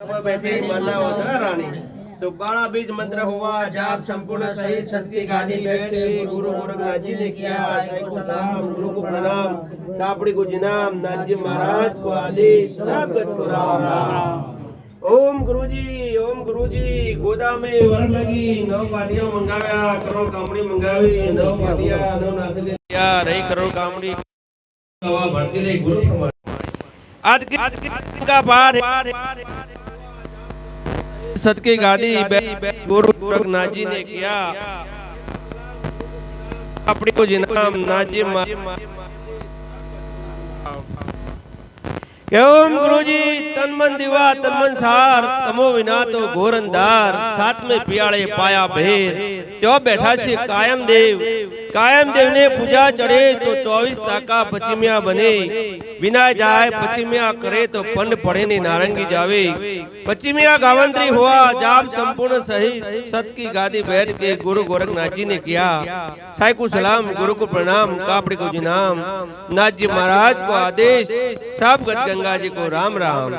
बैठी माता वदरा रानी तो बाणा बीज मंत्र हुआ जाप संपूर्ण सहित सत की गादी बैठ के गुरु गोरखनाथ जी ने किया। साईं को सलाम, गुरु को प्रणाम, कापड़ी को जिनाम, नाथ जी महाराज को आदेश, सब गत को राम राम। ओम गुरुजी गोदा में वरण लगी, नौ पाटियां मंगाया, करोड़ कामड़ी मंगावी, नौ पाटियां नौ नाथ ले लिया, रही करोड़ कामड़ी हवा भरती रही गुरु कुमार। आज का पाठ सत की गादी गुरु गोरखनाथ जी ने किया। अपनी को जिनाम नाजी ओम गुरुजी तन मन दिवा तन मन सार तमो विना तो घोर अंधार, साथ में पियाले पाया भेर, जो बैठा से कायम देव ने पूजा चढ़े तो 24 ताका पश्चिमिया बने, बिना जाए पश्चिमिया करे तो पंड पड़े ने नारंगी जावे। पश्चिमिया गावंत्री हुआ जाप संपूर्ण सही सत की गादी बैठ के गुरु गोरखनाथ जी ने किया। साईं को सलाम, गुरु को प्रणाम, कापड़ी को जिनाम, नाथ जी महाराज को आदेश, सब गत गंगा जी को राम राम।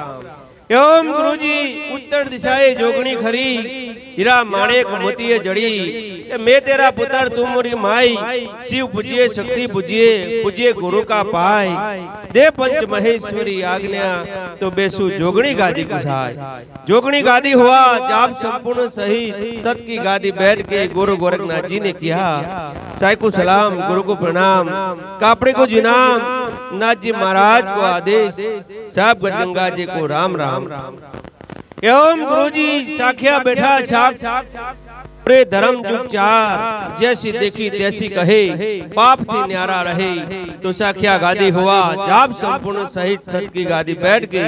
ओम गुरुजी उत्तर दिशाए जोगणी खरी, हीरा माणेक मोतीये जड़ी, मैं तेरा पुत्र तू मोरी माई, शिव पूजिए शक्ति पूजिए गुरु का पाय, दे पंच महेश्वरी आज्ञा तो बेसु जोगणी गादी कुसाय। जोगणी गादी हुआ जाप संपूर्ण सही सत की गादी बैठ के गुरु गोरखनाथ जी ने किया। साईं को सलाम, गुरु को प्रणाम, कापड़े को जिनाम, नाथ जी महाराज को आदेश, सब गंगा जी को राम राम। एवं गुरुजी साखिया बैठा साख रे धर्म जुग चार, जैसी देखी तैसी कहे, पाप थी न्यारा रहे, तो साखिया गादी हुआ जाप संपूर्ण सहित सत की गादी बैठ के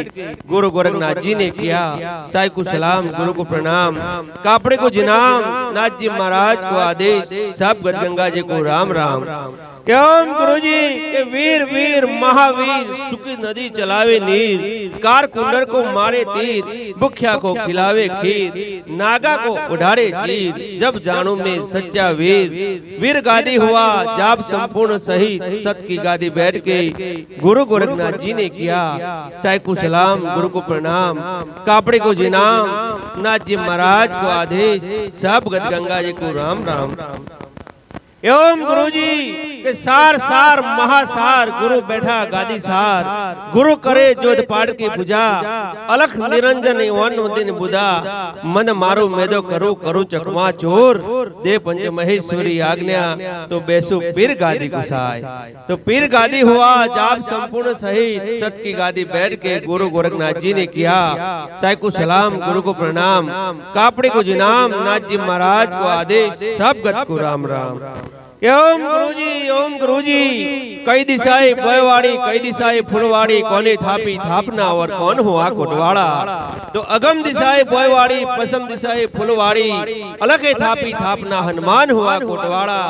गुरु गोरखनाथ जी ने किया। साईं को सलाम, गुरु को प्रणाम, कापड़े को जिनाम, नाथ जी महाराज को आदेश, सब गंगा जी को राम राम। एवं गुरुजी के वीर वीर महावीर सुखी नदी चलावे नीर, कार कुंडर को मारे तीर, भुख्या को खिलावे खीर, नागा को उड़ाड़े चीर, जब जानू में सच्चा वीर। वीर गादी हुआ जाप संपूर्ण सहित सत की गादी बैठ के गुरु गोरखनाथ जी ने किया। साईं को सलाम, गुरु को प्रणाम, कापड़े को जिनाम, नाथ जी महाराज को आदेश, सब गत गंगा जी को राम राम। एवं गुरुजी के सार सार महासार गुरु बैठा गादी सार, गुरु करे जोध पाठ की पूजा, अलख निरंजन वन दिन बुधा, मन मारो मेदो करू चकमा चोर, दे पंच महेश्वरी आज्ञा तो बेसु पीर गादी कुसाय। तो पीर गादी हुआ जाप संपूर्ण सहित सत की गादी बैठ के गुरु गोरखनाथ जी ने किया। साईं को सलाम, गुरु को प्रणाम, कापड़ी को जिनाम, नाथ जी महाराज को आदेश, सब गत को राम राम। ओम गुरुजी कई दिशाएं बयवाड़ी कई दिशाएं फुलवाड़ी, कौने थापी थापना और कौन हुआ कोटवाड़ा। तो अगम दिशाएं बयवाड़ी, पश्चिम दिशाएं फुलवाड़ी, अलग थापी थापना हनुमान हुआ कोटवाड़ा।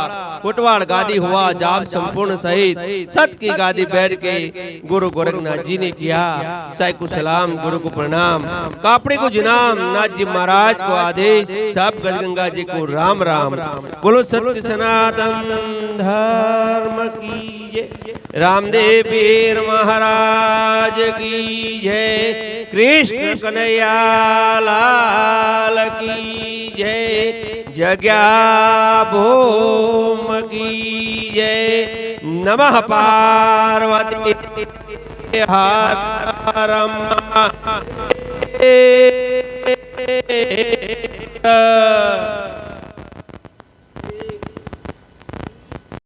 कोटवाड़ गादी हुआ जाप संपूर्ण सहित सत की गादी बैठ के गुरु गोरखनाथ जी ने किया। साईं को सलाम, गुरु को प्रणाम, कापड़े को जिनाम, नाथ जी महाराज को आदेश, सब गंगा जी को राम राम। बोलो सत्य सनातन धर्म की जय, रामदेव पीर महाराज की जय, कृष्ण कन्हैया लाल की जय, जग्या भूम की जय। नमः पार्वती हर